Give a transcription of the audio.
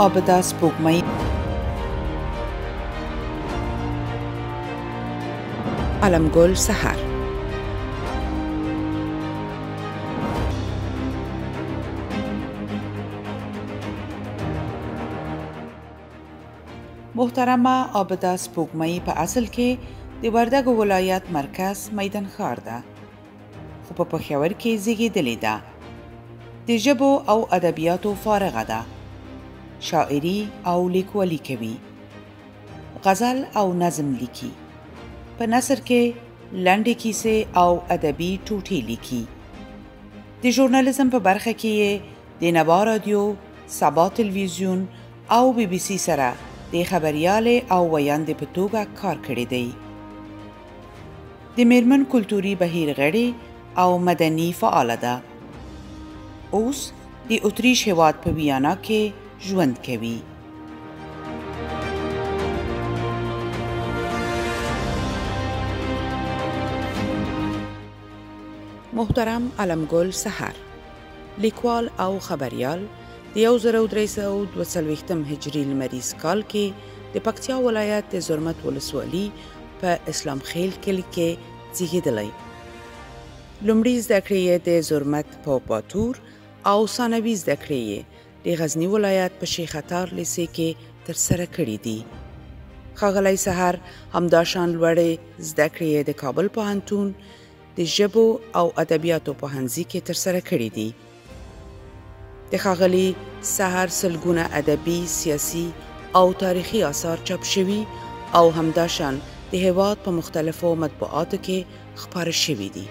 عابده سپوږمۍ علمګل سحر محترمه عابده سپوږمۍ په اصل کې د وردګو ولایت مرکز میدان ښار ده، خو په پېښور کې زیږېدلې ده. د ژبو او ادبیاتو فارغه ده، شاعري او لیکوالي کوي، غزل او نظم لیکي، په نثر کې لنډې کیسې او ادبي ټوټې لیکي. د ژورنالیزم په برخه کې یې د نوا رادیو، سبا تلویزیون او بی بی سی سره د خبریالې او ویاندې په توګه کار کړی دی. د میرمن کلتوري بهیر غړې او مدني فعاله ده. اوس د اتریش هېواد په ویانا کې ژوند کوي. محترم علمګل سحر لیکوال او خبریال د 1342 هجري لمریز کال کې د پکتیا ولایت د زرمت ولسوالي په اسلام خیل کلي کې زیږېدلی. لومړي زده کړې یې د زرمت په پاتور او ثانوي زده کړې یې د غزني ولایت په شیخ اتار لیسې کې ترسره کړي دي. ښاغلی سحر همداشان لوړې زده کړې یې د کابل پوهنتون د ژبو او ادبیاتو پوهنځي کې ترسره کړي دي. د ښاغلي سحر سلګونه ادبي، سیاسي او تاریخي آثار چاپ شوي او همداشان د هېواد په مختلفو مطبوعاتو کې خپاره شوي دي.